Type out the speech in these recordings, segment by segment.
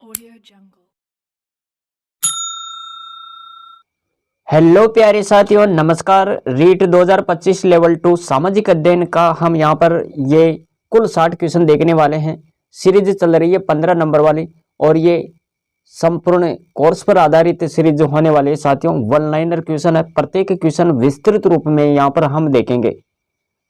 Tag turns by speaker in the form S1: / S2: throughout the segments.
S1: Audio Jungle।
S2: Hello प्यारे साथियों, नमस्कार। रीट 2025 लेवल 2 सामाजिक अध्ययन का हम यहाँ पर ये कुल 60 क्वेश्चन देखने वाले हैं। सीरीज चल रही है 15 नंबर वाली और ये संपूर्ण कोर्स पर आधारित सीरीज होने वाली है साथियों। वन लाइनर क्वेश्चन है, प्रत्येक क्वेश्चन विस्तृत रूप में यहाँ पर हम देखेंगे।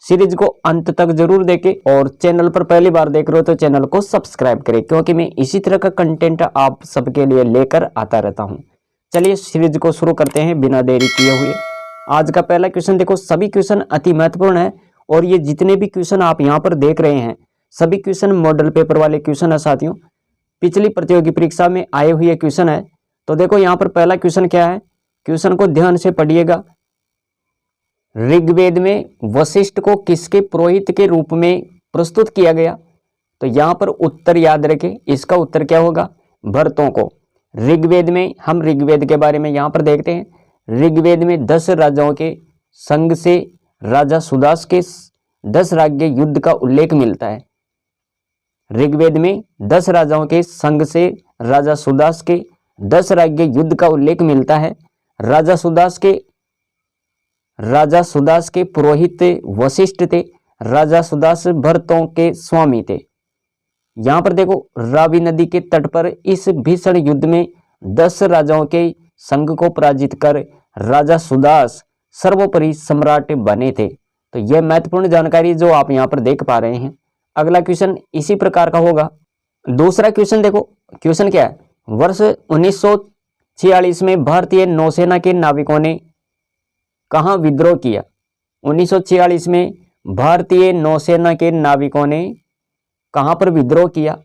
S2: सीरीज को अंत तक जरूर देखें और चैनल पर पहली बार देख रहे हो तो चैनल को सब्सक्राइब करें, क्योंकि मैं इसी तरह का कंटेंट आप सबके लिए लेकर आता रहता हूँ। चलिए सीरीज को शुरू करते हैं बिना देरी किए हुए। आज का पहला क्वेश्चन देखो, सभी क्वेश्चन अति महत्वपूर्ण है और ये जितने भी क्वेश्चन आप यहाँ पर देख रहे हैं सभी क्वेश्चन मॉडल पेपर वाले क्वेश्चन है साथियों, पिछली प्रतियोगी परीक्षा में आए हुए क्वेश्चन है। तो देखो यहाँ पर पहला क्वेश्चन क्या है, क्वेश्चन को ध्यान से पढ़िएगा। ऋग्वेद में वशिष्ठ को किसके पुरोहित के रूप में प्रस्तुत किया गया? तो यहाँ पर उत्तर याद रखें, इसका उत्तर क्या होगा? भरतों को। ऋग्वेद में हम ऋग्वेद के बारे में यहाँ पर देखते हैं। ऋग्वेद में 10 राजाओं के संग से राजा सुदास के 10 राज्य युद्ध का उल्लेख मिलता है। ऋग्वेद में 10 राजाओं के संग से राजा सुदास के 10 राज्य युद्ध का उल्लेख मिलता है। राजा सुदास के पुरोहित वशिष्ठ थे। राजा सुदास भरतों के स्वामी थे। यहाँ पर देखो, रावी नदी के तट पर इस भीषण युद्ध में 10 राजाओं के संघ को पराजित कर राजा सुदास सर्वोपरि सम्राट बने थे। तो यह महत्वपूर्ण जानकारी जो आप यहाँ पर देख पा रहे हैं। अगला क्वेश्चन इसी प्रकार का होगा। दूसरा क्वेश्चन देखो, क्वेश्चन क्या है? वर्ष 1946 में भारतीय नौसेना के नाविकों ने कहाँ विद्रोह किया? 1946 में भारतीय नौसेना के नाविकों ने कहाँ पर विद्रोह किया?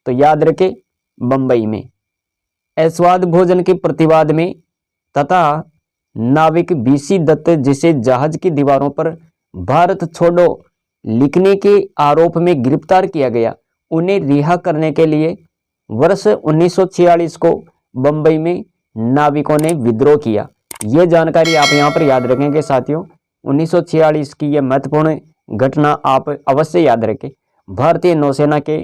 S2: तो याद रखें, बंबई में। ऐशवाद भोजन के प्रतिवाद में तथा नाविक बीसी दत्त, जिसे जहाज की दीवारों पर भारत छोड़ो लिखने के आरोप में गिरफ्तार किया गया, उन्हें रिहा करने के लिए वर्ष 1946 को बंबई में नाविकों ने विद्रोह किया। ये जानकारी आप यहाँ पर याद रखेंगे साथियों। 1946 की यह महत्वपूर्ण घटना आप अवश्य याद रखें। भारतीय नौसेना के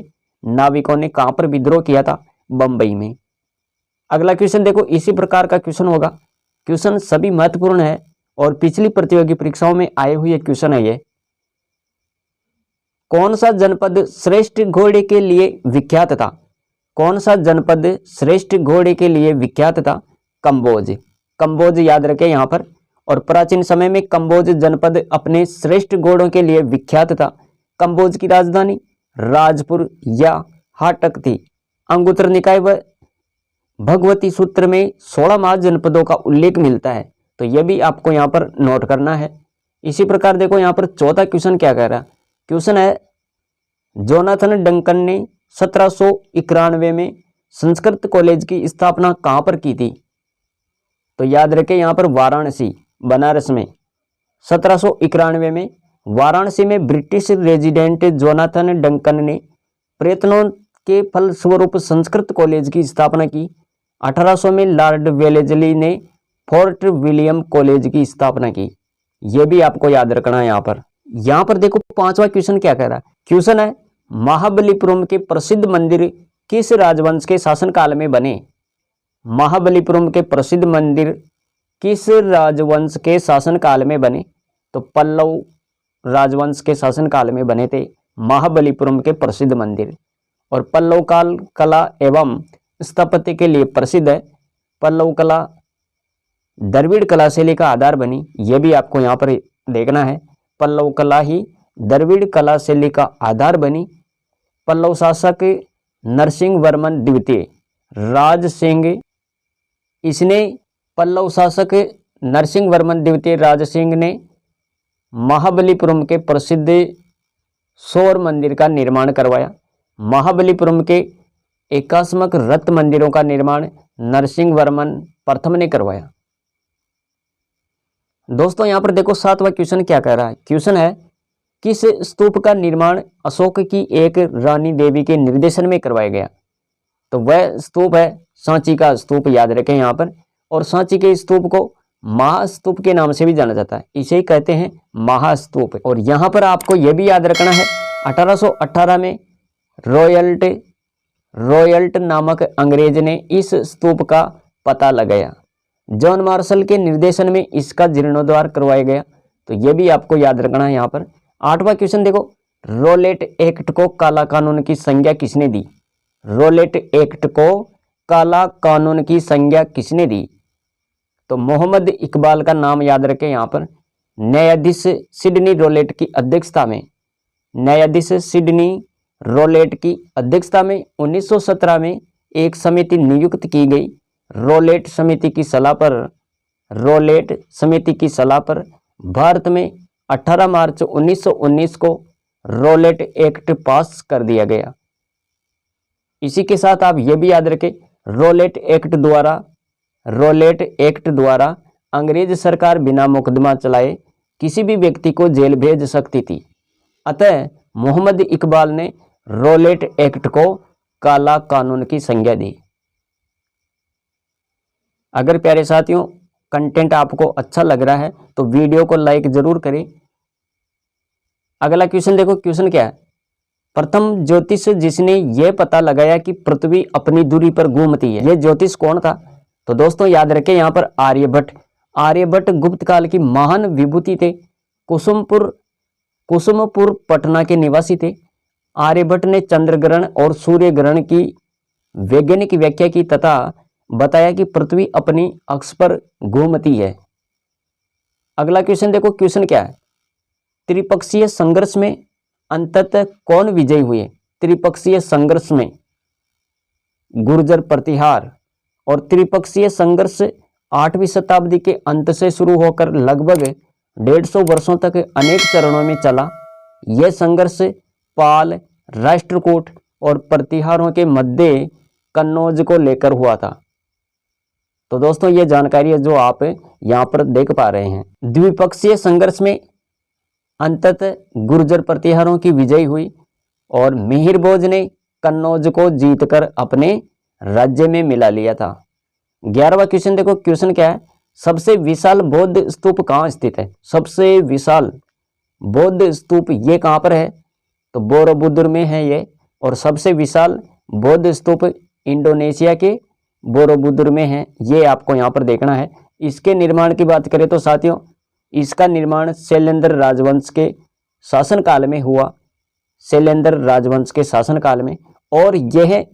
S2: नाविकों ने कहाँ पर विद्रोह किया था? बंबई में। अगला क्वेश्चन देखो, इसी प्रकार का क्वेश्चन होगा। क्वेश्चन सभी महत्वपूर्ण है और पिछली प्रतियोगी परीक्षाओं में आए हुए क्वेश्चन है ये। कौन सा जनपद श्रेष्ठ घोड़े के लिए विख्यात था? कौन सा जनपद श्रेष्ठ घोड़े के लिए विख्यात था? कंबोज। कंबोज याद रखें यहाँ पर। और प्राचीन समय में कंबोज जनपद अपने श्रेष्ठ घोड़ों के लिए विख्यात था। कंबोज की राजधानी राजपुर या हाटक थी। अंगुत्तर निकाय व भगवती सूत्र में 16 महाजनपदों का उल्लेख मिलता है। तो यह भी आपको यहाँ पर नोट करना है। इसी प्रकार देखो, यहाँ पर चौथा क्वेश्चन क्या कह रहा है? क्वेश्चन है, जोनाथन डंकन ने 1791 में संस्कृत कॉलेज की स्थापना कहाँ पर की थी? तो याद रखें यहाँ पर वाराणसी, बनारस में। 1791 में वाराणसी में ब्रिटिश रेजिडेंट जोनाथन डंकन ने प्रयत्नों के फलस्वरूप संस्कृत कॉलेज की स्थापना की। 1800 में लॉर्ड वेलेजली ने फोर्ट विलियम कॉलेज की स्थापना की। यह भी आपको याद रखना है यहाँ पर। यहाँ पर देखो, पांचवा क्वेश्चन क्या कह रहा है? क्वेश्चन है, महाबलीपुरम के प्रसिद्ध मंदिर किस राजवंश के शासनकाल में बने? महाबलीपुरम के प्रसिद्ध मंदिर किस राजवंश के शासनकाल में बने? तो पल्लव राजवंश के शासनकाल में बने थे महाबलीपुरम के प्रसिद्ध मंदिर। और पल्लव काल कला एवं स्थापत्य के लिए प्रसिद्ध है। पल्लव कला द्रविड़ कला शैली का आधार बनी। यह भी आपको यहाँ पर देखना है। पल्लव कला ही द्रविड़ कला शैली का आधार बनी। पल्लव शासक नरसिंह वर्मन द्वितीय राज सिंह, इसने पल्लव शासक नरसिंह वर्मन द्वितीय राज सिंह ने महाबलीपुरम के प्रसिद्ध सौर मंदिर का निर्माण करवाया। महाबलीपुरम के एकात्मक रत्न मंदिरों का निर्माण नरसिंह वर्मन प्रथम ने करवाया। दोस्तों यहाँ पर देखो, सातवां क्वेश्चन क्या कह रहा है? क्वेश्चन है, किस स्तूप का निर्माण अशोक की एक रानी देवी के निर्देशन में करवाया गया? तो वह स्तूप है सांची का स्तूप, याद रखें यहाँ पर। और सांची के स्तूप को महास्तूप के नाम से भी जाना जाता है, इसे ही कहते हैं महास्तूप। और यहाँ पर आपको यह भी याद रखना है, 1818 में रॉयल्ट रॉयल्ट नामक अंग्रेज ने इस स्तूप का पता लगाया। जॉन मार्शल के निर्देशन में इसका जीर्णोद्धार करवाया गया। तो ये भी आपको याद रखना है यहाँ पर। 8वां क्वेश्चन देखो, रॉलेट एक्ट को काला कानून की संज्ञा किसने दी? रॉलेट एक्ट को काला कानून की संज्ञा किसने दी? तो मोहम्मद इकबाल का नाम याद रखें यहाँ पर। न्यायाधीश सिडनी रॉलेट की अध्यक्षता में, न्यायाधीश सिडनी रॉलेट की अध्यक्षता में 1917 में एक समिति नियुक्त की गई। रॉलेट समिति की सलाह पर, रॉलेट समिति की सलाह पर भारत में 18 मार्च 1919 को रॉलेट एक्ट पास कर दिया गया। इसी के साथ आप ये भी याद रखें, रॉलेट एक्ट द्वारा अंग्रेज सरकार बिना मुकदमा चलाए किसी भी व्यक्ति को जेल भेज सकती थी। अतः मोहम्मद इकबाल ने रॉलेट एक्ट को काला कानून की संज्ञा दी। अगर प्यारे साथियों कंटेंट आपको अच्छा लग रहा है तो वीडियो को लाइक जरूर करें। अगला क्वेश्चन देखो, क्वेश्चन क्या है? प्रथम ज्योतिष जिसने यह पता लगाया कि पृथ्वी अपनी दूरी पर घूमती है, यह ज्योतिष कौन था? तो दोस्तों याद रखें यहाँ पर आर्यभट्ट। आर्यभट्ट गुप्त काल की महान विभूति थे। कुसुमपुर पटना के निवासी थे। आर्यभट्ट ने चंद्र ग्रहण और सूर्य ग्रहण की वैज्ञानिक व्याख्या की तथा बताया कि पृथ्वी अपनी अक्ष पर घूमती है। अगला क्वेश्चन देखो, क्वेश्चन क्या है? त्रिपक्षीय संघर्ष में अंततः कौन विजयी हुए? त्रिपक्षीय संघर्ष में गुर्जर प्रतिहार। और त्रिपक्षीय संघर्ष 8वीं शताब्दी के अंत से शुरू होकर लगभग 150 वर्षों तक अनेक चरणों में चला। यह संघर्ष पाल, राष्ट्रकूट और प्रतिहारों के मध्य कन्नौज को लेकर हुआ था। तो दोस्तों ये जानकारी है जो आप यहाँ पर देख पा रहे हैं। द्विपक्षीय संघर्ष में अंततः गुर्जर प्रतिहारों की विजय हुई और मिहिर भोज ने कन्नौज को जीतकर अपने राज्य में मिला लिया था। 11वां क्वेश्चन देखो, क्वेश्चन क्या है? सबसे विशाल बौद्ध स्तूप कहाँ स्थित है? सबसे विशाल बौद्ध स्तूप ये कहाँ पर है? तो बोरोबुदुर में है ये। और सबसे विशाल बौद्ध स्तूप इंडोनेशिया के बोरोबुदुर में है। ये आपको यहाँ पर देखना है। इसके निर्माण की बात करें तो साथियों इसका निर्माण शैलेंद्र राजवंश के शासनकाल में हुआ, शैलेंद्र राजवंश के शासनकाल में। और यह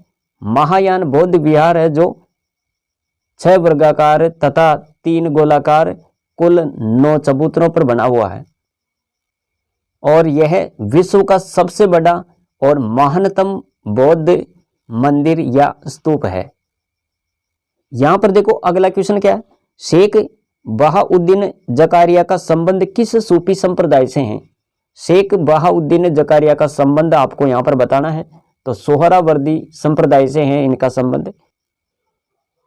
S2: महायान बौद्ध विहार है जो 6 वर्गाकार तथा 3 गोलाकार कुल 9 चबूतरों पर बना हुआ है। और यह विश्व का सबसे बड़ा और महानतम बौद्ध मंदिर या स्तूप है। यहां पर देखो अगला क्वेश्चन क्या है? शेख बहाउद्दीन जकारिया का संबंध किस सूफी संप्रदाय से है? शेख बहाउद्दीन जकारिया का संबंध आपको यहां पर बताना है। तो सोहरावर्दी संप्रदाय से है इनका संबंध।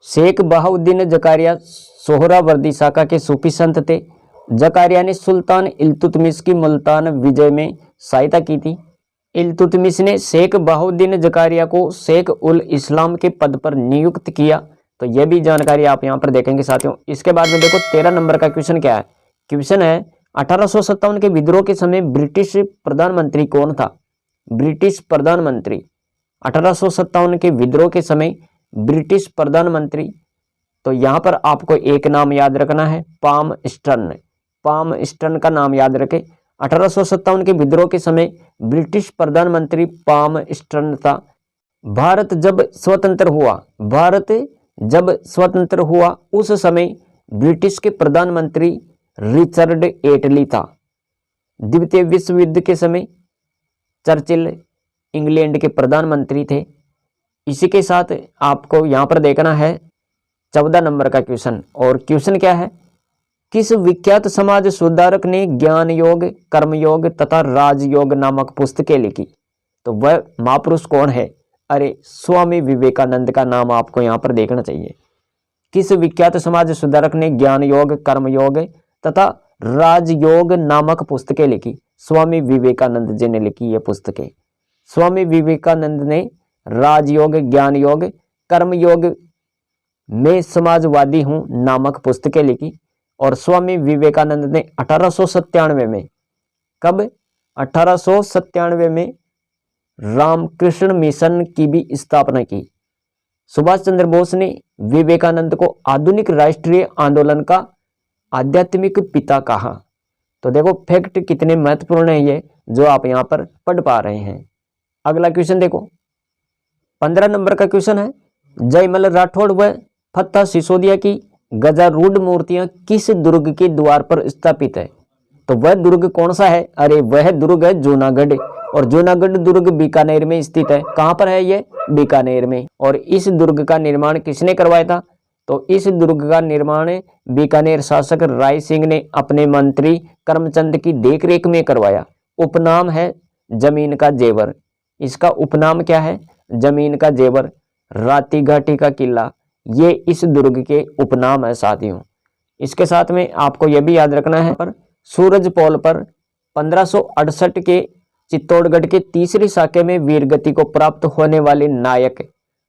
S2: शेख बहाउद्दीन जकारिया सोहरावर्दी शाखा के सूफी संत थे। जकारिया ने सुल्तान इल्तुतमिश की मुल्तान विजय में सहायता की थी। इल्तुतमिश ने शेख बहाउद्दीन जकारिया को शेख उल इस्लाम के पद पर नियुक्त किया। तो यह भी जानकारी आप यहाँ पर देखेंगे साथियों। इसके बाद में देखो 13 नंबर का क्वेश्चन क्या है? क्वेश्चन है 1857 के विद्रोह के समय ब्रिटिश प्रधानमंत्री कौन था? ब्रिटिश प्रधानमंत्री 1857 के विद्रोह के समय ब्रिटिश प्रधानमंत्री। तो यहाँ पर आपको एक नाम याद रखना है, पाम स्टर्न। पाम स्टर्न का नाम याद रखें। 1857 के विद्रोह के समय ब्रिटिश प्रधानमंत्री पाम स्टर्न था। भारत जब स्वतंत्र हुआ उस समय ब्रिटिश के प्रधानमंत्री रिचर्ड एटली था। द्वितीय विश्व युद्ध के समय चर्चिल इंग्लैंड के प्रधानमंत्री थे। इसी के साथ आपको यहाँ पर देखना है 14 नंबर का क्वेश्चन। और क्वेश्चन क्या है? किस विख्यात समाज सुधारक ने ज्ञान योग, कर्मयोग तथा राजयोग नामक पुस्तकें लिखी? तो वह महापुरुष कौन है? अरे स्वामी विवेकानंद का नाम आपको यहाँ पर देखना चाहिए। किस विख्यात समाज सुधारक ने ज्ञान योग, कर्मयोग तथा राजयोग नामक पुस्तकें लिखी? स्वामी विवेकानंद जी ने लिखी ये पुस्तकें। स्वामी विवेकानंद ने राजयोग, ज्ञान योग, कर्मयोग में समाजवादी हूं नामक पुस्तकें लिखी। और स्वामी विवेकानंद ने 1897 में, कब? 1897 में रामकृष्ण मिशन की भी स्थापना की। सुभाष चंद्र बोस ने विवेकानंद को आधुनिक राष्ट्रीय आंदोलन का आध्यात्मिक पिता कहा। तो देखो फैक्ट कितने महत्वपूर्ण है ये जो आप यहाँ पर पढ़ पा रहे हैं। अगला क्वेश्चन देखो 15 नंबर का क्वेश्चन है, जयमल राठौड़ व फत्ता सिसोदिया की गजारूढ़ मूर्तियां किस दुर्ग के द्वार पर स्थापित है। तो वह दुर्ग कौन सा है? अरे वह दुर्ग है जूनागढ़, और जूनागढ़ दुर्ग बीकानेर में स्थित है। कहाँ पर है ये? बीकानेर में। और इस दुर्ग का निर्माण किसने करवाया था? तो इस दुर्ग का निर्माण बीकानेर शासक राय सिंह ने अपने मंत्री करमचंद की देखरेख में करवाया। उपनाम है जमीन का जेवर। इसका उपनाम क्या है? जमीन का जेवर। राती घाटी का किला, ये इस दुर्ग के उपनाम है साथियों। इसके साथ में आपको यह भी याद रखना है पर सूरज पोल पर 1568 के चित्तौड़गढ़ के तीसरी शाखे में वीरगति को प्राप्त होने वाले नायक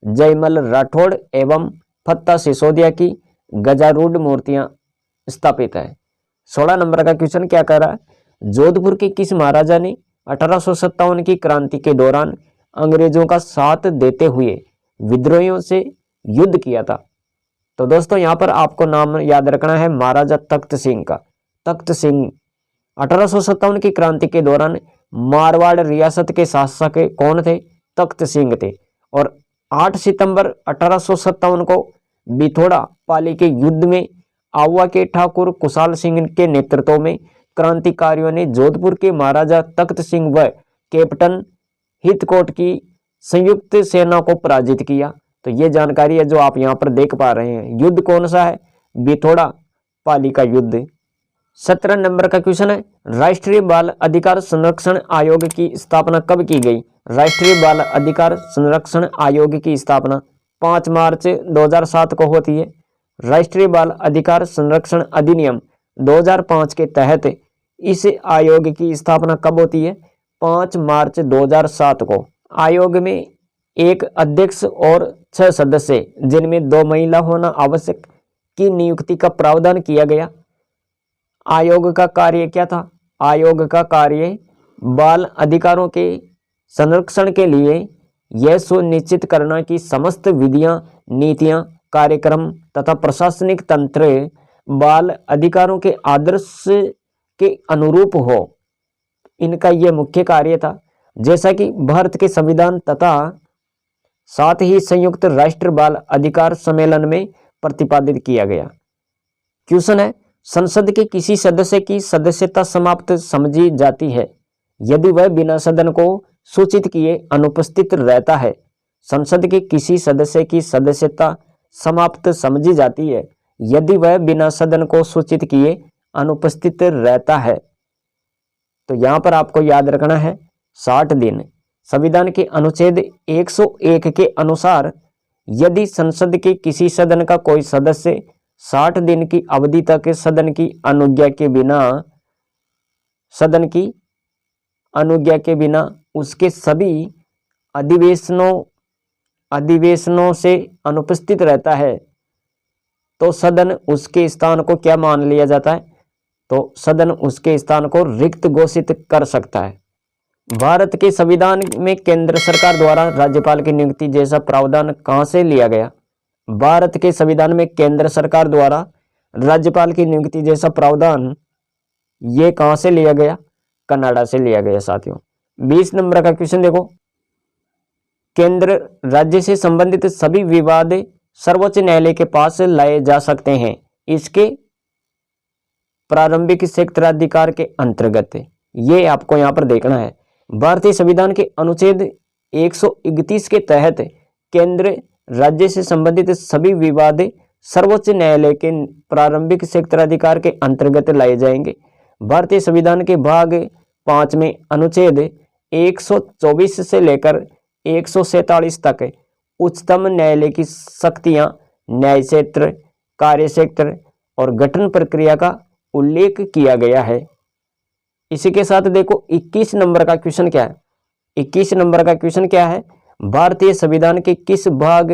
S2: जयमल राठौड़ एवं फत्ता सिसोदिया की गजारूढ़ मूर्तियां स्थापित है। 16 नंबर का क्वेश्चन क्या कह रहा है, जोधपुर के किस महाराजा ने 1857 की क्रांति के दौरान अंग्रेजों का साथ देते हुए विद्रोहियों से युद्ध किया था। तो दोस्तों यहाँ पर आपको नाम याद रखना है महाराजा तख्त सिंह का। तख्त सिंह 1857 की क्रांति के दौरान मारवाड़ रियासत के शासक कौन थे? तख्त सिंह थे। और 8 सितंबर 1857 को बिथोड़ा पाली के युद्ध में आवा के ठाकुर कुशाल सिंह के नेतृत्व में क्रांतिकारियों ने जोधपुर के महाराजा तख्त सिंह व कैप्टन हितकोट की संयुक्त सेना को पराजित किया। तो ये जानकारी है जो आप यहाँ पर देख पा रहे हैं। युद्ध कौन सा है? बिथोड़ा पाली का युद्ध। 17 नंबर का क्वेश्चन है, राष्ट्रीय बाल अधिकार संरक्षण आयोग की स्थापना कब की गई? राष्ट्रीय बाल अधिकार संरक्षण आयोग की स्थापना 5 मार्च 2007 को होती है। राष्ट्रीय बाल अधिकार संरक्षण अधिनियम 2005 के तहत इस आयोग की स्थापना कब होती है? 5 मार्च 2007 को। आयोग में एक अध्यक्ष और 6 सदस्य जिनमें 2 महिला होना आवश्यक की नियुक्ति का प्रावधान किया गया। आयोग का कार्य क्या था? आयोग का कार्य बाल अधिकारों के संरक्षण के लिए यह सुनिश्चित करना कि समस्त विधियां, नीतियां, कार्यक्रम तथा प्रशासनिक तंत्र बाल अधिकारों के आदर्श के अनुरूप हो। इनका यह मुख्य कार्य था। जैसा कि भारत के संविधान तथा साथ ही संयुक्त राष्ट्र बाल अधिकार सम्मेलन में प्रतिपादित किया गया। क्वेश्चन है, संसद के किसी सदस्य की सदस्यता समाप्त समझी जाती है यदि वह बिना सदन को सूचित किए अनुपस्थित रहता है। संसद के किसी सदस्य की सदस्यता समाप्त समझी जाती है यदि वह बिना सदन को सूचित किए अनुपस्थित रहता है। तो यहाँ पर आपको याद रखना है 60 दिन। संविधान के अनुच्छेद 101 के अनुसार यदि संसद के किसी सदन का कोई सदस्य 60 दिन की अवधि तक सदन की अनुज्ञा के बिना उसके सभी अधिवेशनों से अनुपस्थित रहता है तो सदन उसके स्थान को क्या मान लिया जाता है? तो सदन उसके स्थान को रिक्त घोषित कर सकता है। भारत के संविधान में केंद्र सरकार द्वारा राज्यपाल की नियुक्ति जैसा प्रावधान कहां से लिया गया? भारत के संविधान में केंद्र सरकार द्वारा राज्यपाल की नियुक्ति जैसा प्रावधान ये कहां से लिया गया? कनाडा से लिया गया साथियों। 20 नंबर का क्वेश्चन देखो, केंद्र राज्य से संबंधित सभी विवाद सर्वोच्च न्यायालय के पास लाए जा सकते हैं इसके प्रारंभिक क्षेत्राधिकार के अंतर्गत। ये आपको यहाँ पर देखना है। भारतीय संविधान के अनुच्छेद 131 के तहत केंद्र राज्य से संबंधित सभी विवाद सर्वोच्च न्यायालय के प्रारंभिक क्षेत्राधिकार के अंतर्गत लाए जाएंगे। भारतीय संविधान के भाग 5 में अनुच्छेद 124 से लेकर 147 तक उच्चतम न्यायालय की शक्तियां, न्याय क्षेत्र, कार्य क्षेत्र और गठन प्रक्रिया का उल्लेख किया गया है। इसी के साथ देखो 21 नंबर का क्वेश्चन क्या है? 21 नंबर का क्वेश्चन क्या है? भारतीय संविधान के किस भाग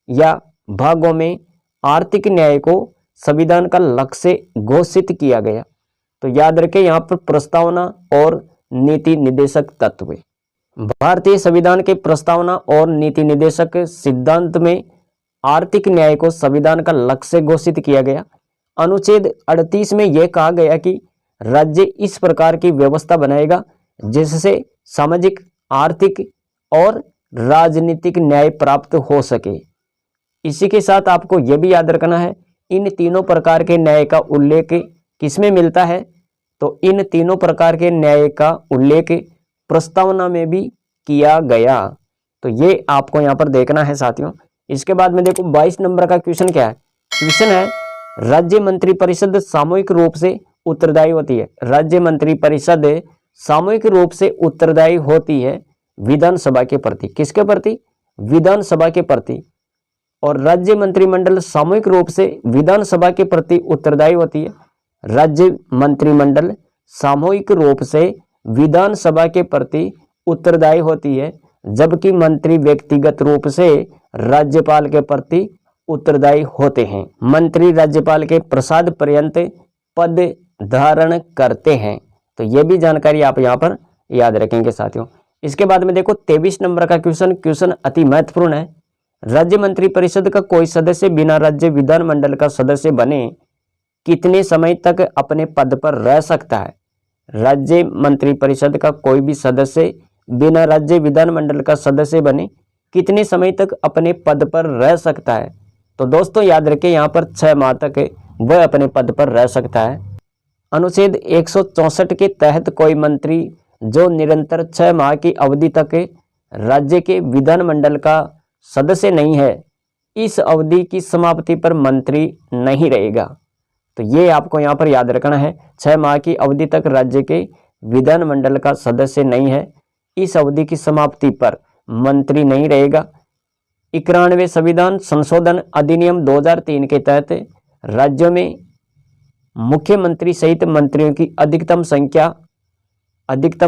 S2: या भागों में आर्थिक न्याय को संविधान का लक्ष्य घोषित किया गया? तो याद रखें यहाँ पर प्रस्तावना और नीति निर्देशक तत्व। भारतीय संविधान के प्रस्तावना और नीति निर्देशक सिद्धांत में आर्थिक न्याय को संविधान का लक्ष्य घोषित किया गया। अनुच्छेद 38 में यह कहा गया कि राज्य इस प्रकार की व्यवस्था बनाएगा जिससे सामाजिक, आर्थिक और राजनीतिक न्याय प्राप्त हो सके। इसी के साथ आपको यह भी याद रखना है, इन तीनों प्रकार के न्याय का उल्लेख किसमें मिलता है, तो इन तीनों प्रकार के न्याय का उल्लेख प्रस्तावना में भी किया गया। तो ये आपको यहाँ पर देखना है साथियों। इसके बाद में देखो 22 नंबर का क्वेश्चन क्या है। क्वेश्चन है, राज्य मंत्रिपरिषद सामूहिक रूप से उत्तरदायी होती है। राज्य मंत्रिपरिषद सामूहिक रूप से उत्तरदायी होती है विधानसभा के प्रति। किसके प्रति? विधानसभा के प्रति। और राज्य मंत्रिमंडल सामूहिक रूप से विधानसभा के प्रति उत्तरदायी होती है। राज्य मंत्रिमंडल सामूहिक रूप से विधानसभा के प्रति उत्तरदायी होती है, जबकि मंत्री व्यक्तिगत रूप से राज्यपाल के प्रति उत्तरदायी होते हैं। मंत्री राज्यपाल के प्रसाद पर्यंत पद धारण करते हैं। तो यह भी जानकारी आप यहाँ पर याद रखेंगे साथियों। इसके बाद में देखो 23 नंबर का क्वेश्चन अति महत्वपूर्ण है। राज्य मंत्रिपरिषद का कोई सदस्य बिना राज्य विधानमंडल का सदस्य बने कितने समय तक अपने पद पर रह सकता है? राज्य मंत्रिपरिषद का कोई भी सदस्य बिना राज्य विधानमंडल का सदस्य बने कितने समय तक अपने पद पर रह सकता है? तो दोस्तों याद रखें, यहाँ पर 6 माह तक वह अपने पद पर रह सकता है। अनुच्छेद 164 के तहत कोई मंत्री जो निरंतर 6 माह की अवधि तक राज्य के विधानमंडल का सदस्य नहीं है, इस अवधि की समाप्ति पर मंत्री नहीं रहेगा। तो ये आपको यहाँ पर याद रखना है, 6 माह की अवधि तक राज्य के विधानमंडल का सदस्य नहीं है, इस अवधि की समाप्ति पर मंत्री नहीं रहेगा। 91वें संविधान संशोधन अधिनियम 2003 के तहत राज्यों में मुख्यमंत्री सहित मंत्रियों की अधिकतम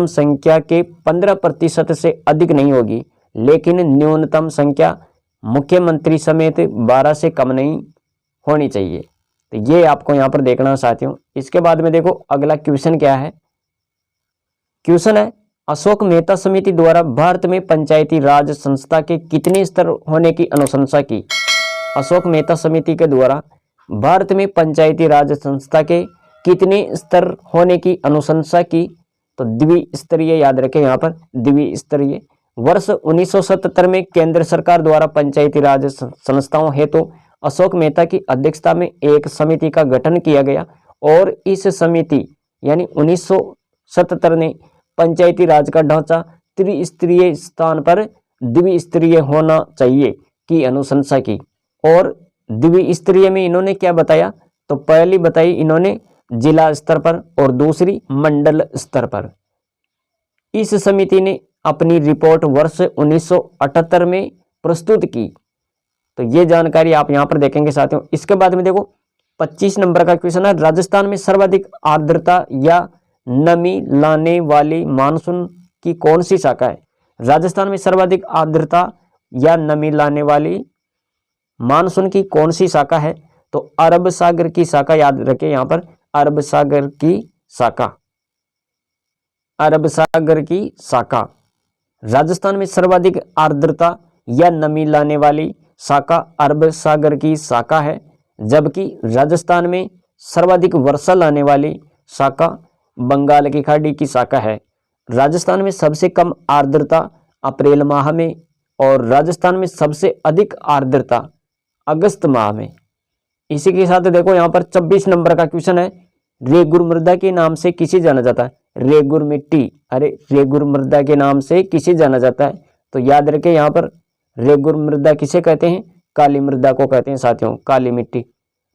S2: संख्या के 15% से अधिक नहीं होगी, लेकिन न्यूनतम संख्या मुख्यमंत्री समेत 12 से कम नहीं होनी चाहिए। तो ये आपको यहाँ पर देखना है साथियों। इसके बाद में देखो अगला क्वेश्चन क्या है। क्वेश्चन है, अशोक मेहता समिति द्वारा भारत में पंचायती राज संस्था के कितने स्तर होने की अनुशंसा की? अशोक मेहता समिति के द्वारा भारत में पंचायती राज संस्था के कितने स्तर होने की अनुशंसा की? तो द्विस्तरीय याद रखें, यहाँ पर द्विस्तरीय। वर्ष 1977 में केंद्र सरकार द्वारा पंचायती राज संस्थाओं हेतु अशोक मेहता की अध्यक्षता में एक समिति का गठन किया गया और इस समिति यानी 1977 ने पंचायती राज का ढांचा त्रिस्तरीय स्थान पर द्विस्तरीय होना चाहिए की अनुशंसा की। और द्विस्तरीय में इन्होंने क्या बताया? तो पहली बताई इन्होंने जिला स्तर पर और दूसरी मंडल स्तर पर। इस समिति ने अपनी रिपोर्ट वर्ष 1978 में प्रस्तुत की। तो ये जानकारी आप यहां पर देखेंगे साथियों। इसके बाद में देखो 25 नंबर का क्वेश्चन है, राजस्थान में सर्वाधिक आर्द्रता या नमी लाने वाली मानसून की कौन सी शाखा है? राजस्थान में सर्वाधिक आर्द्रता या नमी लाने वाली मानसून की कौन सी शाखा है? तो अरब सागर की शाखा याद रखें, यहाँ पर अरब सागर की शाखा, अरब सागर की शाखा। राजस्थान में सर्वाधिक आर्द्रता या नमी लाने वाली शाखा अरब सागर की शाखा है, जबकि राजस्थान में सर्वाधिक वर्षा लाने वाली शाखा बंगाल की खाड़ी की शाखा है। राजस्थान में सबसे कम आर्द्रता अप्रैल माह में और राजस्थान में सबसे अधिक आर्द्रता अगस्त माह में। इसी के साथ देखो यहाँ पर 26 नंबर का क्वेश्चन है, रेगुर मृदा के नाम से किसे जाना जाता है? रेगुर मिट्टी, अरे रेगुर मृदा के नाम से किसे जाना जाता है? तो याद रखें यहाँ पर रेगुर मृदा किसे कहते हैं? काली मृदा को कहते हैं साथियों, काली मिट्टी।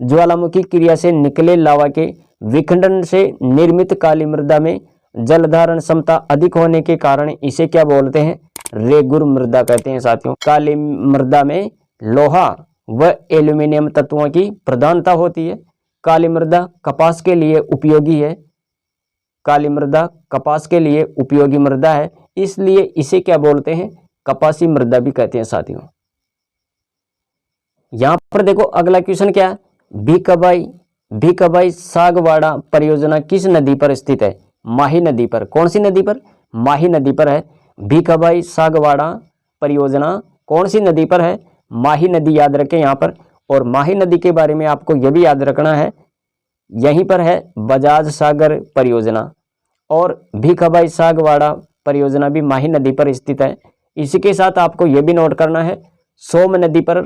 S2: ज्वालामुखी क्रिया से निकले लावा के विखंडन से निर्मित काली मृदा में जल धारण क्षमता अधिक होने के कारण इसे क्या बोलते हैं? रेगुर मृदा कहते हैं साथियों। काली मृदा में लोहा व एल्यूमिनियम तत्वों की प्रधानता होती है। काली मृदा कपास के लिए उपयोगी है, काली मृदा कपास के लिए उपयोगी मृदा है, इसलिए इसे क्या बोलते हैं? कपासी मृदा भी कहते हैं साथियों। यहां पर देखो अगला क्वेश्चन क्या है, भीकबाई सागवाड़ा परियोजना किस नदी पर स्थित है? माही नदी पर। कौन सी नदी पर? माही नदी पर है। भीखाबाई सागवाड़ा परियोजना कौन सी नदी पर है? माही नदी, याद रखें यहाँ पर। और माही नदी के बारे में आपको यह भी याद रखना है, यहीं पर है बजाज सागर परियोजना, और भीखाबाई सागवाड़ा परियोजना भी माही नदी पर स्थित है। इसी के साथ आपको यह भी नोट करना है, सोम नदी पर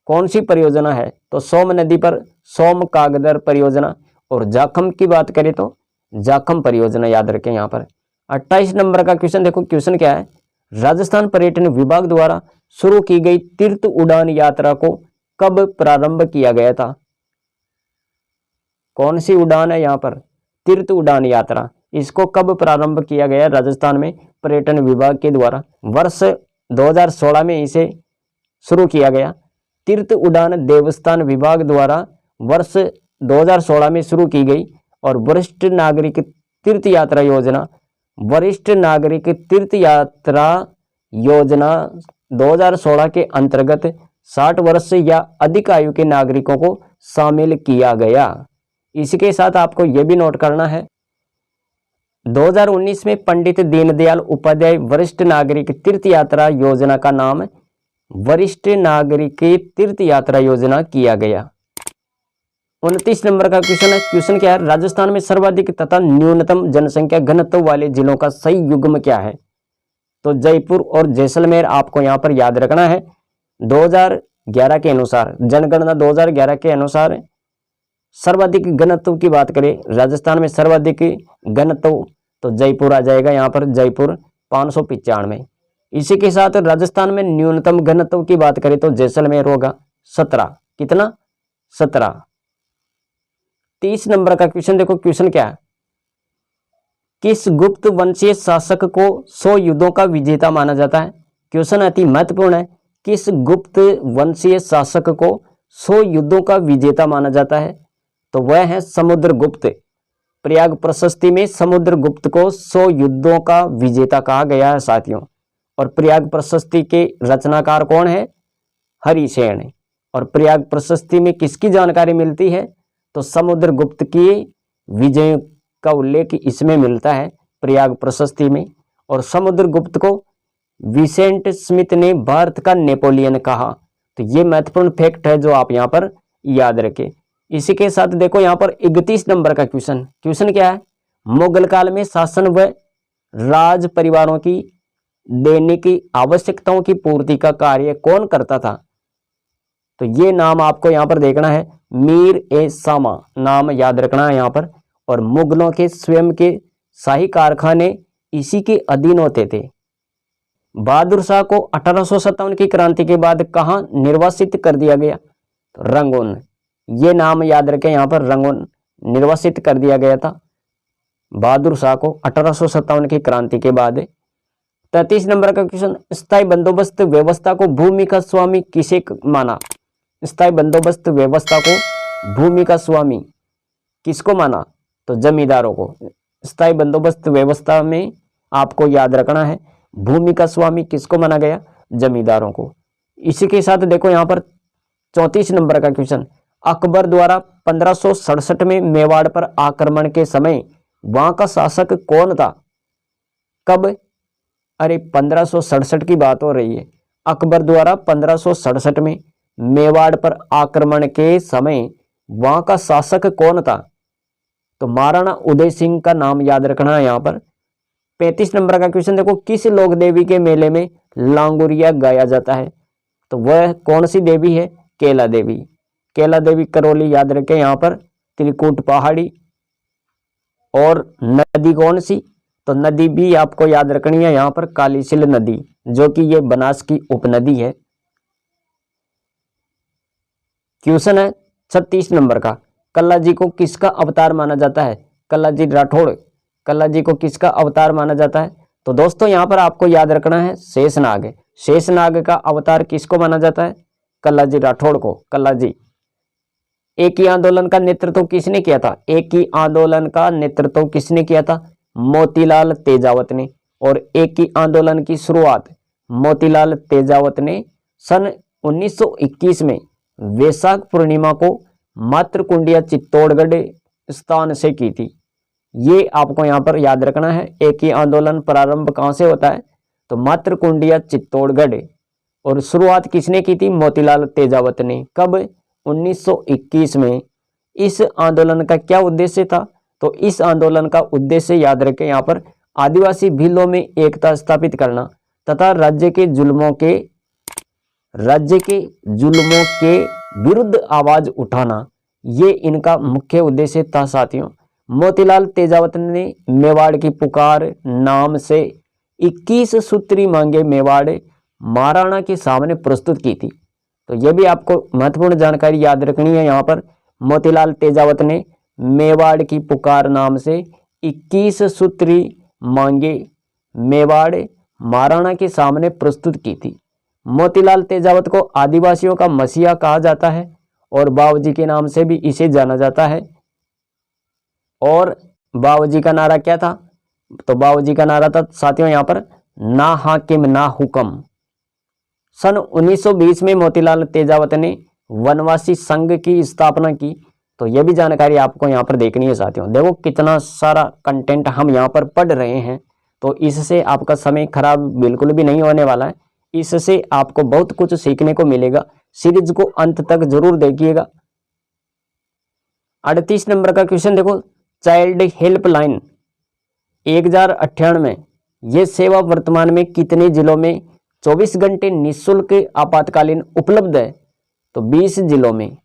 S2: कौन सी परियोजना है? तो सोम नदी पर सोम कागदर परियोजना, और जाखम की बात करें तो जाखम परियोजना, याद रखें यहाँ पर। 28 नंबर का क्वेश्चन देखो, क्वेश्चन क्या है? राजस्थान पर्यटन विभाग द्वारा शुरू की गई तीर्थ उड़ान यात्रा को कब प्रारंभ किया गया था? कौन सी उड़ान है यहाँ पर? तीर्थ उड़ान यात्रा, इसको कब प्रारंभ किया गया राजस्थान में पर्यटन विभाग के द्वारा? वर्ष 2016 में इसे शुरू किया गया। तीर्थ उड़ान देवस्थान विभाग द्वारा वर्ष 2016 में शुरू की गई, और वरिष्ठ नागरिक तीर्थ यात्रा योजना, वरिष्ठ नागरिक तीर्थ यात्रा योजना 2016 के अंतर्गत 60 वर्ष या अधिक आयु के नागरिकों को शामिल किया गया। इसके साथ आपको यह भी नोट करना है, 2019 में पंडित दीनदयाल उपाध्याय वरिष्ठ नागरिक तीर्थ यात्रा योजना का नाम वरिष्ठ नागरिक तीर्थ यात्रा योजना किया गया। 29 नंबर का क्वेश्चन है, क्वेश्चन क्या है? राजस्थान में सर्वाधिक तथा न्यूनतम जनसंख्या घनत्व वाले जिलों का सही युग्म क्या है? तो जयपुर और जैसलमेर आपको यहाँ पर याद रखना है। 2011 के अनुसार, जनगणना 2011 के अनुसार सर्वाधिक घनत्व की बात करें राजस्थान में, सर्वाधिक घनत्व तो जयपुर आ जाएगा यहाँ पर, जयपुर 595। इसी के साथ राजस्थान में न्यूनतम घनत्व की बात करें तो जैसलमेर होगा 17। कितना? 17। 30 नंबर का क्वेश्चन देखो, क्वेश्चन क्या है? किस गुप्त वंशीय शासक को 100 युद्धों का विजेता माना जाता है? क्वेश्चन अति महत्वपूर्ण है। किस गुप्त वंशीय शासक को 100 युद्धों का विजेता माना जाता है? तो वह है समुद्रगुप्त। प्रयाग प्रशस्ति में समुद्रगुप्त को 100 युद्धों का विजेता कहा गया है साथियों। और प्रयाग प्रशस्ति के रचनाकार कौन है? हरिसेन। और प्रयाग प्रशस्ति में किसकी जानकारी मिलती है? तो समुद्रगुप्त की विजय का उल्लेख इसमें मिलता है प्रयाग प्रशस्ति में। और समुद्रगुप्त को विसेंट स्मिथ ने भारत का नेपोलियन कहा। तो ये महत्वपूर्ण फैक्ट है जो आप यहाँ पर याद रखें। इसी के साथ देखो यहाँ पर 31 नंबर का क्वेश्चन, क्वेश्चन क्या है? मुगल काल में शासन व राज परिवारों की दैनिक आवश्यकताओं की पूर्ति का कार्य कौन करता था? तो ये नाम आपको यहाँ पर देखना है, मीर ए सामा नाम याद रखना है यहाँ पर। और मुगलों के स्वयं के शाही कारखाने इसी के अधीन होते थे। बहादुर शाह को 1857 की क्रांति के बाद कहाँ निर्वासित कर दिया गया? तो रंगून। ये नाम याद रखें यहाँ पर, रंगून निर्वासित कर दिया गया था बहादुर शाह को 1857 की क्रांति के बाद। 33 नंबर का क्वेश्चन, स्थायी बंदोबस्त व्यवस्था को भूमि का स्वामी किसे माना? स्थायी बंदोबस्त व्यवस्था को भूमि का स्वामी किसको माना? तो जमींदारों को। स्थायी बंदोबस्त व्यवस्था में आपको याद रखना है, भूमि का स्वामी किसको माना गया? जमींदारों को। इसी के साथ देखो यहाँ पर 34 नंबर का क्वेश्चन, अकबर द्वारा 1567 में मेवाड़ पर आक्रमण के समय वहां का शासक कौन था? कब? अरे 1567 की बात हो रही है। अकबर द्वारा 1567 में मेवाड़ पर आक्रमण के समय वहां का शासक कौन था? तो महाराणा उदय सिंह का नाम याद रखना है यहाँ पर। 35 नंबर का क्वेश्चन देखो, किस लोक देवी के मेले में लांगुरिया गाया जाता है? तो वह कौन सी देवी है? केला देवी। केला देवी करौली याद रखें यहाँ पर, त्रिकूट पहाड़ी। और नदी कौन सी? तो नदी भी आपको याद रखनी है यहाँ पर, कालीसिल नदी, जो कि ये बनास की उपनदी है। क्वेश्चन है 36 नंबर का, कल्ला जी को किसका अवतार माना जाता है? कल्ला जी राठौड़, कल्ला जी को किसका अवतार माना जाता है? तो दोस्तों यहाँ पर आपको याद रखना है शेषनाग। शेषनाग का अवतार किसको माना जाता है? कल्ला जी राठौड़ को। कल्ला जी। एक ही आंदोलन का नेतृत्व किसने किया था? एक ही आंदोलन का नेतृत्व किसने किया था? मोतीलाल तेजावत ने। और एक ही आंदोलन की शुरुआत मोतीलाल तेजावत ने सन 1921 में वैशाख पूर्णिमा को मातृकुंडिया चित्तौड़गढ़ स्थान से की थी। ये आपको यहाँ पर याद रखना है। एक ही आंदोलन प्रारंभ कहाँ से होता है? तो मातृकुंडिया चित्तौड़गढ़। और शुरुआत किसने की थी? मोतीलाल तेजावत ने। कब? 1921 में। इस आंदोलन का क्या उद्देश्य था? तो इस आंदोलन का उद्देश्य याद रखें यहाँ पर आदिवासी भीलों में एकता स्थापित करना तथा राज्य के जुल्मों के विरुद्ध आवाज उठाना, ये इनका मुख्य उद्देश्य था साथियों। मोतीलाल तेजावत ने मेवाड़ की पुकार नाम से 21 सूत्री मांगे मेवाड़ महाराणा के सामने प्रस्तुत की थी। तो यह भी आपको महत्वपूर्ण जानकारी याद रखनी है। यहाँ पर मोतीलाल तेजावत ने मेवाड़ की पुकार नाम से 21 सूत्री मांगे मेवाड़ महाराणा के सामने प्रस्तुत की थी। मोतीलाल तेजावत को आदिवासियों का मसीहा कहा जाता है और बाबूजी के नाम से भी इसे जाना जाता है। और बाबूजी का नारा क्या था? तो बाबूजी का नारा था साथियों यहाँ पर ना हाकिम ना हुक्म। सन 1920 में मोतीलाल तेजावत ने वनवासी संघ की स्थापना की। तो यह भी जानकारी आपको यहाँ पर देखनी है साथियों। देखो कितना सारा कंटेंट हम यहाँ पर पढ़ रहे हैं, तो इससे आपका समय खराब बिल्कुल भी नहीं होने वाला है। इससे आपको बहुत कुछ सीखने को मिलेगा। सीरीज को अंत तक जरूर देखिएगा। 38 नंबर का क्वेश्चन देखो, चाइल्ड हेल्पलाइन 1098 में यह सेवा वर्तमान में कितने जिलों में 24 घंटे निःशुल्क आपातकालीन उपलब्ध है? तो 20 जिलों में।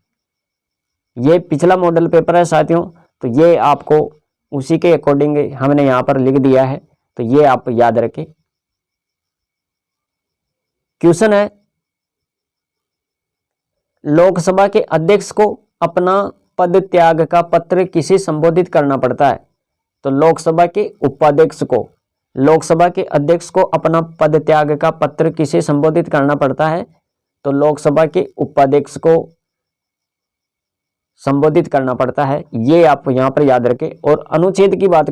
S2: ये पिछला मॉडल पेपर है साथियों, तो ये आपको उसी के अकॉर्डिंग हमने यहाँ पर लिख दिया है, तो ये आप याद रखें। क्वेश्चन है, लोकसभा के अध्यक्ष को अपना पद त्याग का पत्र किसे संबोधित करना पड़ता है? तो लोकसभा के उपाध्यक्ष को। लोकसभा के अध्यक्ष को अपना पद त्याग का पत्र किसे संबोधित करना पड़ता है? तो लोकसभा के उपाध्यक्ष को संबोधित करना पड़ता है। ये आप यहाँ पर याद रखें। और अनुच्छेद की बात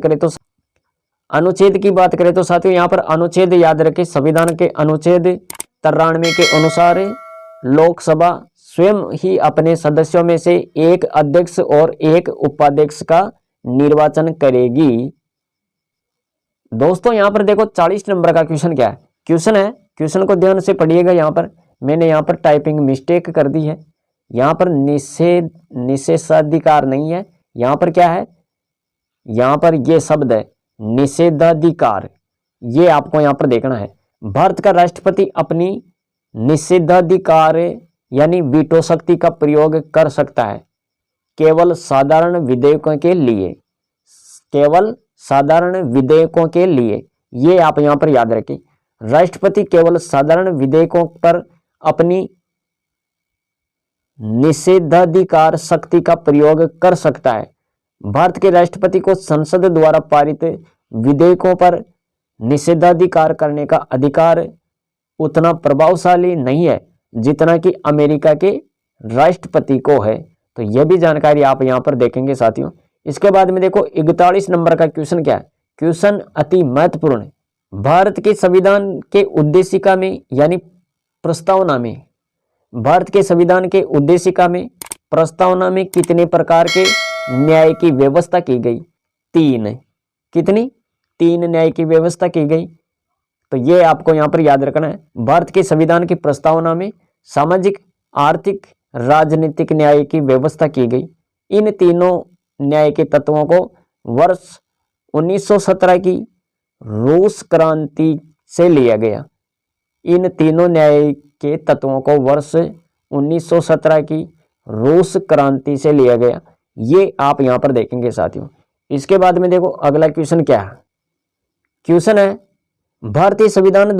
S2: करें तो साथियों यहाँ पर अनुच्छेद याद रखें। संविधान के अनुच्छेद 93 के अनुसार लोकसभा स्वयं ही अपने सदस्यों में से एक अध्यक्ष और एक उपाध्यक्ष का निर्वाचन करेगी। दोस्तों यहाँ पर देखो 40 नंबर का क्वेश्चन क्या है? क्वेश्चन को ध्यान से पढ़िएगा। यहाँ पर मैंने यहाँ पर टाइपिंग मिस्टेक कर दी है। यहाँ पर निषेधाधिकार नहीं है, यहाँ पर क्या है? यहाँ पर ये शब्द है निषेधाधिकार। ये आपको यहाँ पर देखना है। भारत का राष्ट्रपति अपनी निषेधाधिकार यानी वीटो शक्ति का प्रयोग कर सकता है केवल साधारण विधेयकों के लिए। केवल साधारण विधेयकों के लिए, ये आप यहाँ पर याद रखें। राष्ट्रपति केवल साधारण विधेयकों पर अपनी निषेधाधिकार शक्ति का प्रयोग कर सकता है। भारत के राष्ट्रपति को संसद द्वारा पारित विधेयकों पर निषेधाधिकार करने का अधिकार उतना प्रभावशाली नहीं है जितना कि अमेरिका के राष्ट्रपति को है। तो यह भी जानकारी आप यहाँ पर देखेंगे साथियों। इसके बाद में देखो 41 नंबर का क्वेश्चन क्या है? क्वेश्चन अति महत्वपूर्ण है। भारत के संविधान के उद्देशिका में यानी प्रस्तावना में, भारत के संविधान के उद्देशिका में प्रस्तावना में कितने प्रकार के न्याय की व्यवस्था की गई? 3। कितनी? 3 न्याय की व्यवस्था की गई। तो ये आपको यहाँ पर याद रखना है। भारत के संविधान की प्रस्तावना में सामाजिक, आर्थिक, राजनीतिक न्याय की व्यवस्था की गई। इन तीनों न्याय के तत्वों को वर्ष 1917 की रूस क्रांति से लिया गया। इन तीनों न्याय के तत्वों को वर्ष 1917 की रूस क्रांति से लिया गया। ये आप यहाँ पर देखेंगे साथियों। इसके बाद में देखो अगला क्वेश्चन क्या है? क्वेश्चन है, भारतीय संविधान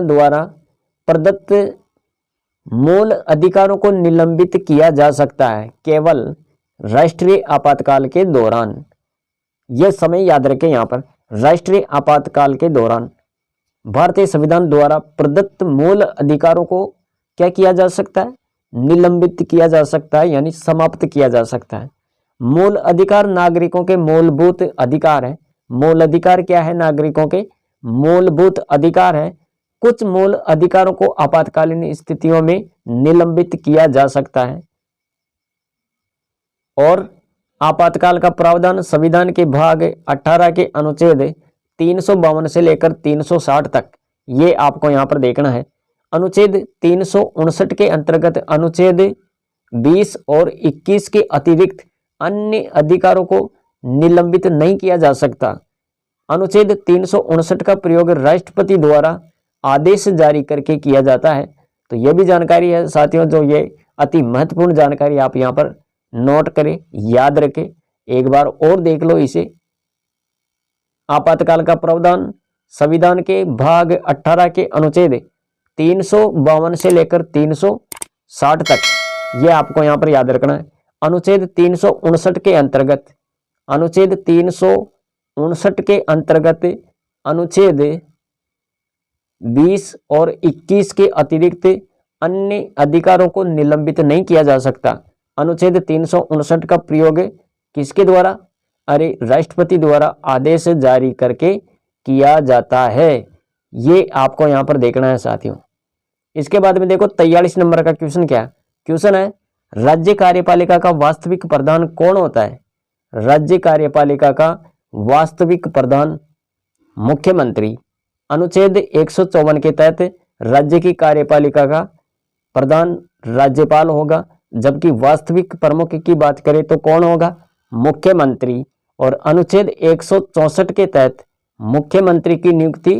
S2: द्वारा प्रदत्त मूल अधिकारों को निलंबित किया जा सकता है केवल राष्ट्रीय आपातकाल के दौरान। यह समय याद रखें। यहाँ पर राष्ट्रीय आपातकाल के दौरान भारतीय संविधान द्वारा प्रदत्त मूल अधिकारों को क्या किया जा सकता है? निलंबित किया जा सकता है, यानी समाप्त किया जा सकता है। मूल अधिकार नागरिकों के मूलभूत अधिकार है। मूल अधिकार क्या है? नागरिकों के मूलभूत अधिकार है। कुछ मूल अधिकारों को आपातकालीन स्थितियों में निलंबित किया जा सकता है। और आपातकाल का प्रावधान संविधान के भाग 18 के अनुच्छेद 352 से लेकर 360 तक, ये आपको यहाँ पर देखना है। अनुच्छेद 359 के अंतर्गत अनुच्छेद 20 और 21 के अतिरिक्त अन्य अधिकारों को निलंबित नहीं किया जा सकता। अनुच्छेद 359 का प्रयोग राष्ट्रपति द्वारा आदेश जारी करके किया जाता है। तो यह भी जानकारी है साथियों, जो ये अति महत्वपूर्ण जानकारी आप यहाँ पर नोट करें, याद रखें, एक बार और देख लो इसे। आपातकाल का प्रावधान संविधान के भाग 18 के अनुच्छेद 352 से लेकर 360 तक, ये आपको यहाँ पर याद रखना है। अनुच्छेद 359 के अंतर्गत, अनुच्छेद 359 के अंतर्गत अनुच्छेद 20 और 21 के अतिरिक्त अन्य अधिकारों को निलंबित नहीं किया जा सकता। अनुच्छेद 359 का प्रयोग किसके द्वारा? अरे राष्ट्रपति द्वारा आदेश जारी करके किया जाता है। ये आपको यहाँ पर देखना है साथियों। इसके बाद में देखो 43 नंबर का क्वेश्चन क्या है? क्वेश्चन है राज्य कार्यपालिका का वास्तविक प्रधान कौन होता है? राज्य कार्यपालिका का वास्तविक प्रधान मुख्यमंत्री। अनुच्छेद 154 के तहत राज्य की कार्यपालिका का प्रधान राज्यपाल होगा, जबकि वास्तविक प्रमुख की बात करें तो कौन होगा? मुख्यमंत्री। और अनुच्छेद 164 के तहत मुख्यमंत्री की नियुक्ति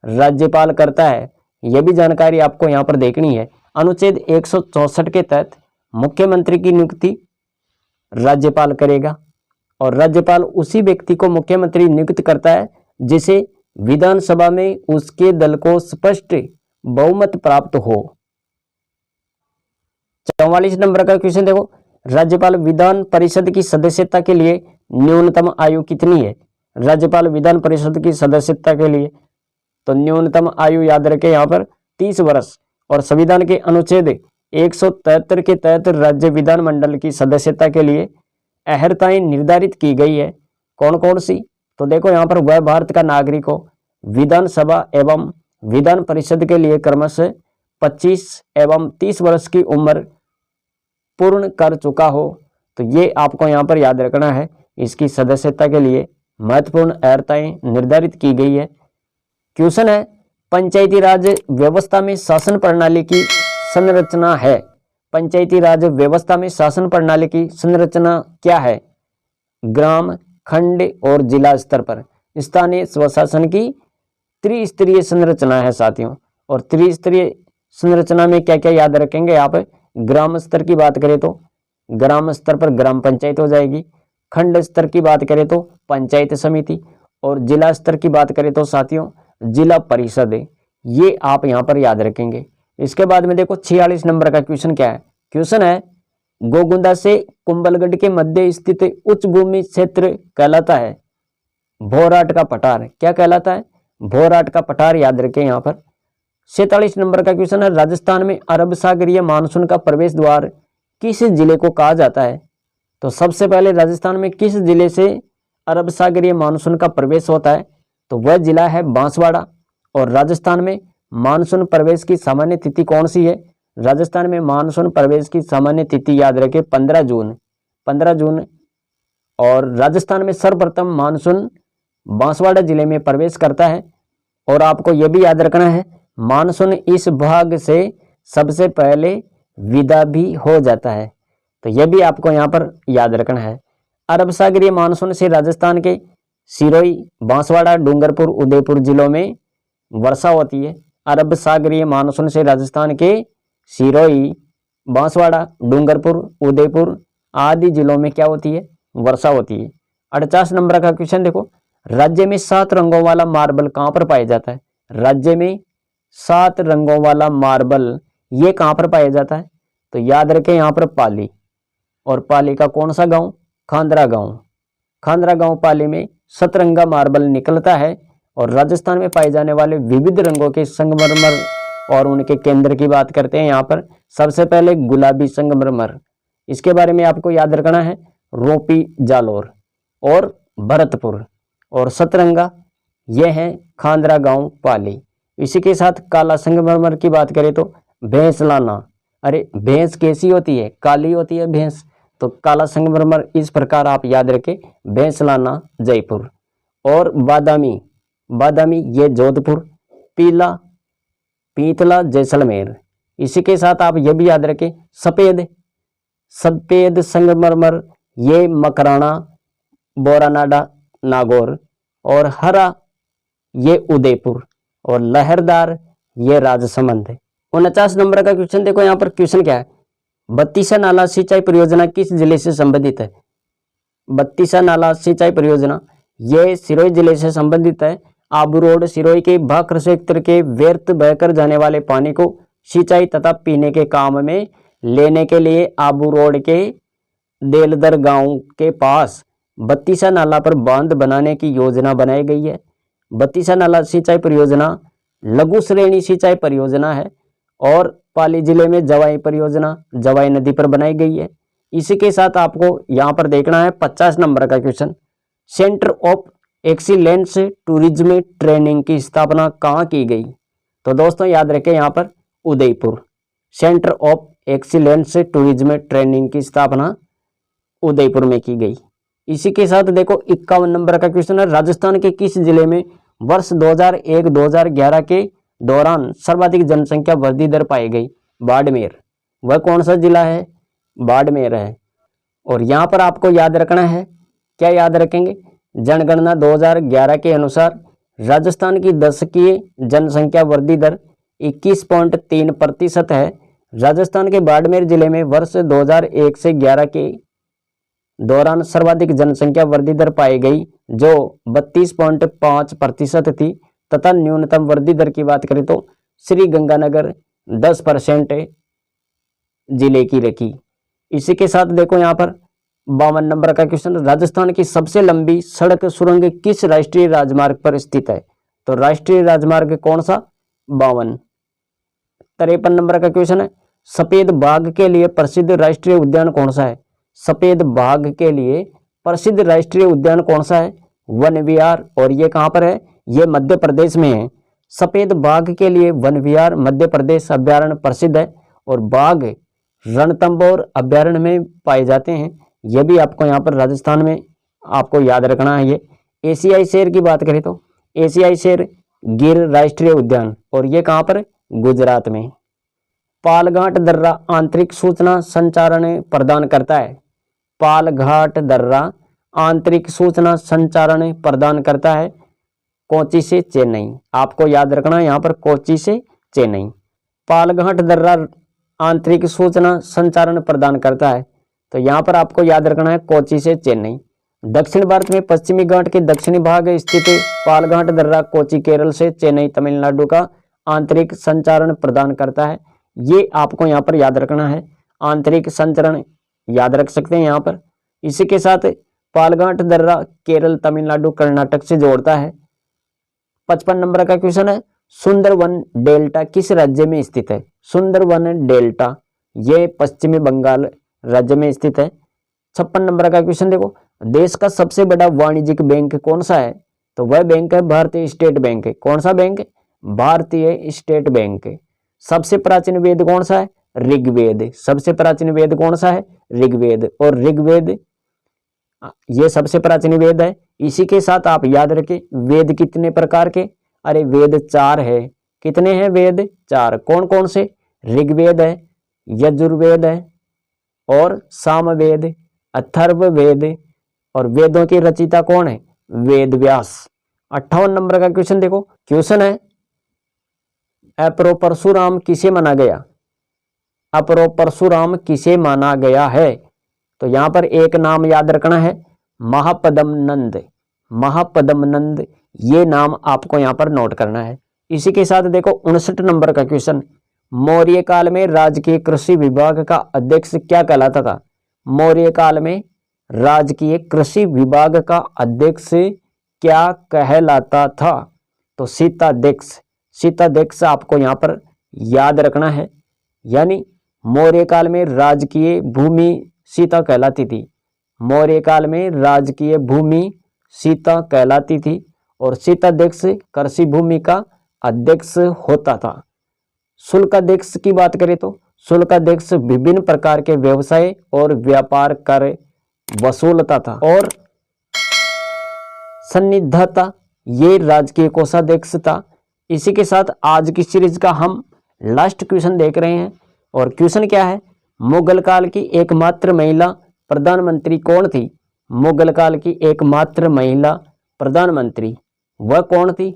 S2: राज्यपाल करता है। यह भी जानकारी आपको यहाँ पर देखनी है। अनुच्छेद 164 के तहत मुख्यमंत्री की नियुक्ति राज्यपाल करेगा, और राज्यपाल उसी व्यक्ति को मुख्यमंत्री नियुक्त करता है जिसे विधानसभा में उसके दल को स्पष्ट बहुमत प्राप्त हो। 44 नंबर का क्वेश्चन देखो, राज्यपाल विधान परिषद की सदस्यता के लिए न्यूनतम आयु कितनी है? राज्यपाल विधान परिषद की सदस्यता के लिए तो न्यूनतम आयु याद रखें यहाँ पर 30 वर्ष। और संविधान के अनुच्छेद 173 के तहत राज्य विधानमंडल की सदस्यता के लिए अहर्ताएं निर्धारित की गई है। कौन कौन सी? तो देखो यहाँ पर वह भारत का नागरिक हो, विधानसभा एवं विधान परिषद के लिए क्रमशः 25 एवं 30 वर्ष की उम्र पूर्ण कर चुका हो। तो ये आपको यहाँ पर याद रखना है। इसकी सदस्यता के लिए महत्वपूर्ण अर्हताएं निर्धारित की गई है। क्वेश्चन है पंचायती राज व्यवस्था में शासन प्रणाली की संरचना है। पंचायती राज व्यवस्था में शासन प्रणाली की संरचना क्या है? ग्राम, खंड और जिला स्तर पर स्थानीय स्वशासन की त्रिस्तरीय संरचना है साथियों। और त्रिस्तरीय संरचना में क्या क्या याद रखेंगे आप? ग्राम स्तर की बात करें तो ग्राम स्तर पर ग्राम पंचायत हो जाएगी, खंड स्तर की बात करें तो पंचायत समिति, और जिला स्तर की बात करें तो साथियों जिला परिषद। ये आप यहाँ पर याद रखेंगे। इसके बाद में देखो 46 नंबर का क्वेश्चन क्या है? क्वेश्चन है गोगुंदा से कुंभलगढ़ के मध्य स्थित उच्च भूमि क्षेत्र कहलाता है भोराट का पठार। क्या कहलाता है? भोराट का पठार याद रखें यहाँ पर। 47 नंबर का क्वेश्चन है राजस्थान में अरब सागरीय मानसून का प्रवेश द्वार किस जिले को कहा जाता है? तो सबसे पहले राजस्थान में किस जिले से अरब सागरीय मानसून का प्रवेश होता है? तो वह जिला है बांसवाड़ा। और राजस्थान में मानसून प्रवेश की सामान्य तिथि कौन सी है? राजस्थान में मानसून प्रवेश की सामान्य तिथि याद रखें 15 जून। 15 जून। और राजस्थान में सर्वप्रथम मानसून बांसवाड़ा जिले में प्रवेश करता है। और आपको यह भी याद रखना है मानसून इस भाग से सबसे पहले विदा भी हो जाता है। तो यह भी आपको यहाँ पर याद रखना है। अरब सागरीय मानसून से राजस्थान के सिरोही, बांसवाड़ा, डूंगरपुर, उदयपुर जिलों में वर्षा होती है। अरब सागरीय मानसून से राजस्थान के सिरोही, बांसवाड़ा, डूंगरपुर, उदयपुर आदि जिलों में क्या होती है? वर्षा होती है। 48 नंबर का क्वेश्चन देखो, राज्य में 7 रंगों वाला मार्बल कहाँ पर पाया जाता है? राज्य में 7 रंगों वाला मार्बल ये कहाँ पर पाया जाता है? तो याद रखें यहाँ पर पाली। और पाली का कौन सा गांव? खांदरा गांव। खांदरा गांव पाली में सतरंगा मार्बल निकलता है। और राजस्थान में पाए जाने वाले विविध रंगों के संगमरमर और उनके केंद्र की बात करते हैं यहाँ पर। सबसे पहले गुलाबी संगमरमर, इसके बारे में आपको याद रखना है। रोपी, जालोर और भरतपुर। और सतरंगा यह है खांदरा गांव पाली। इसी के साथ काला संगमरमर की बात करें तो भैंसलाना। अरे भैंस कैसी होती है? काली होती है भैंस। तो काला संगमरमर इस प्रकार आप याद रखें, भैंसलाना जयपुर। और बादामी, बादामी ये जोधपुर, पीला पीतला जैसलमेर। इसी के साथ आप ये भी याद रखें सफेद सफेद संगमरमर ये मकराना बोरानाडा नागौर, और हरा ये उदयपुर, और लहरदार ये राजसमंद। 49 नंबर का क्वेश्चन देखो, यहाँ पर क्वेश्चन क्या है, बत्तीसा नाला सिंचाई परियोजना किस जिले से संबंधित है। बत्तीसा नाला सिंचाई परियोजना ये सिरोही जिले से संबंधित है। आबू रोड सिरोही के भाखर क्षेत्र के व्यर्थ बहकर जाने वाले पानी को सिंचाई तथा पीने के काम में लेने के लिए आबू रोड के देलदर गांव के पास बत्तीसा नाला पर बांध बनाने की योजना बनाई गई है। बत्तीसा नाला सिंचाई परियोजना लघु श्रेणी सिंचाई परियोजना है और पाली जिले में जवाई परियोजना जवाई नदी पर बनाई गई है। इसी के साथ आपको यहाँ पर देखना है 50 नंबर का question, centre of excellence tourism training की स्थापना कहाँ की गई। तो दोस्तों याद रखें यहाँ पर Udaipur, centre of excellence tourism training की स्थापना उदयपुर में की गई। इसी के साथ देखो 51 नंबर का क्वेश्चन है, राजस्थान के किस जिले में वर्ष 2001-2011 के दौरान सर्वाधिक जनसंख्या वृद्धि दर पाई गई। बाड़मेर, वह कौन सा जिला है, बाड़मेर है। और यहाँ पर आपको याद रखना है, क्या याद रखेंगे, जनगणना 2011 के अनुसार राजस्थान की दशकीय जनसंख्या वृद्धि दर 21.3% है। राजस्थान के बाड़मेर जिले में वर्ष 2001 से 11 के दौरान सर्वाधिक जनसंख्या वृद्धि दर पाई गई जो 32.5% थी, तथा न्यूनतम वृद्धि दर की बात करें तो श्री गंगानगर 10% जिले की रखी। इसी के साथ देखो यहाँ पर 52 नंबर का क्वेश्चन, राजस्थान की सबसे लंबी सड़क सुरंग किस राष्ट्रीय राजमार्ग पर स्थित है। तो राष्ट्रीय राजमार्ग कौन सा, 52। 53 नंबर का क्वेश्चन है, सफेद बाघ के लिए प्रसिद्ध राष्ट्रीय उद्यान कौन सा है। सफेद बाघ के लिए प्रसिद्ध राष्ट्रीय उद्यान कौन सा है, वन विहार, और ये कहाँ पर है, ये मध्य प्रदेश में है। सफेद बाघ के लिए वन विहार मध्य प्रदेश अभ्यारण्य प्रसिद्ध है, और बाघ रणथंभौर अभ्यारण्य में पाए जाते हैं। यह भी आपको यहाँ पर राजस्थान में आपको याद रखना है। ये एशियाई शेर की बात करें तो एशियाई शेर गिर राष्ट्रीय उद्यान, और ये कहाँ पर, गुजरात में। पालघाट दर्रा आंतरिक सूचना संचारण प्रदान करता है। पालघाट दर्रा आंतरिक सूचना संचारण प्रदान करता है कोच्चि से चेन्नई। आपको याद रखना है यहाँ पर कोच्चि से चेन्नई। पालघाट दर्रा आंतरिक सूचना संचारण प्रदान करता है, तो यहाँ पर आपको याद रखना है कोच्चि से चेन्नई। दक्षिण भारत में पश्चिमी घाट के दक्षिणी भाग स्थित पालघाट दर्रा कोच्चि केरल से चेन्नई तमिलनाडु का आंतरिक संचारण प्रदान करता है। ये आपको यहाँ पर याद रखना है, आंतरिक संचरण याद रख सकते हैं यहाँ पर। इसी के साथ पालघाट दर्रा केरल तमिलनाडु कर्नाटक से जोड़ता है। 55 नंबर का क्वेश्चन है, सुंदरवन डेल्टा किस राज्य में स्थित है। सुंदरवन डेल्टा ये पश्चिमी बंगाल राज्य में स्थित है। 56 नंबर का क्वेश्चन देखो, देश का सबसे बड़ा वाणिज्यिक बैंक कौन सा है। तो वह बैंक है भारतीय स्टेट बैंक। कौन सा बैंक, भारतीय स्टेट बैंक। सबसे प्राचीन वेद कौन सा है, ऋग्वेद। सबसे प्राचीन वेद कौन सा है, ऋग्वेद। और ऋग्वेद ये सबसे प्राचीन वेद है। इसी के साथ आप याद रखें वेद कितने प्रकार के, अरे वेद 4 है। कितने हैं वेद, 4। कौन कौन से, ऋग्वेद है, यजुर्वेद है, और सामवेद, अथर्ववेद, और वेदों की रचयिता कौन है, वेद व्यास। 58 नंबर का क्वेश्चन देखो, क्वेश्चन है अपरो परशुराम किसे माना गया। अपरो परशुराम किसे माना गया है। तो यहाँ पर एक नाम याद रखना है, महापद्मनंद। महापद्मनंद ये नाम आपको यहाँ पर नोट करना है। इसी के साथ देखो 59 नंबर का क्वेश्चन, मौर्य काल में राजकीय कृषि विभाग का अध्यक्ष क्या कहलाता था। मौर्य काल में राजकीय कृषि विभाग का अध्यक्ष क्या कहलाता था। तो सीताध्यक्ष। सीताध्यक्ष आपको यहाँ पर याद रखना है, यानी मौर्य काल में राजकीय भूमि सीता कहलाती थी। मौर्य काल में राजकीय भूमि सीता कहलाती थी, और सीताध्यक्ष कृषि भूमि का अध्यक्ष होता था। शुल्काध्यक्ष की बात करें तो शुल्काध्यक्ष विभिन्न प्रकार के व्यवसाय और व्यापार कर वसूलता था। और सन्निधत्ता ये राजकीय कोषाध्यक्ष था। इसी के साथ आज की सीरीज का हम लास्ट क्वेश्चन देख रहे हैं और क्वेश्चन क्या है, मुगल काल की एकमात्र महिला प्रधानमंत्री कौन थी? मुगल काल की एकमात्र महिला प्रधानमंत्री वह कौन थी?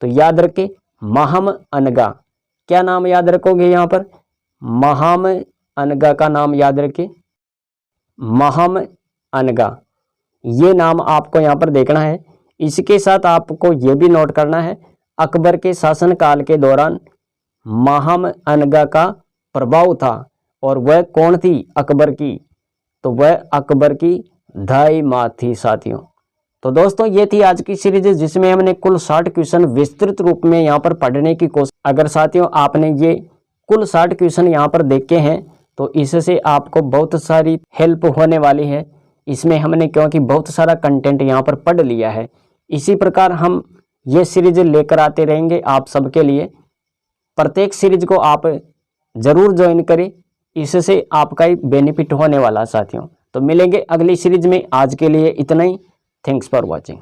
S2: तो याद रखें महाम अनगा। क्या नाम याद रखोगे यहाँ पर? महाम अनगा का नाम याद रखें, महाम अनगा, ये नाम आपको यहाँ पर देखना है। इसके साथ आपको ये भी नोट करना है अकबर के शासनकाल के दौरान महाम अनगा का प्रभाव था और वह कौन थी अकबर की? तो वह अकबर की दाई माँ थी साथियों। तो दोस्तों ये थी आज की सीरीज जिसमें हमने कुल 60 क्वेश्चन विस्तृत रूप में यहाँ पर पढ़ने की कोशिश। अगर साथियों आपने ये कुल 60 क्वेश्चन यहाँ पर देखे हैं तो इससे आपको बहुत सारी हेल्प होने वाली है। इसमें हमने क्योंकि बहुत सारा कंटेंट यहाँ पर पढ़ लिया है, इसी प्रकार हम ये सीरीज लेकर आते रहेंगे आप सबके लिए। प्रत्येक सीरीज को आप जरूर ज्वाइन करें, इससे आपका ही बेनिफिट होने वाला साथियों। तो मिलेंगे अगली सीरीज में, आज के लिए इतना ही। Thanks for watching.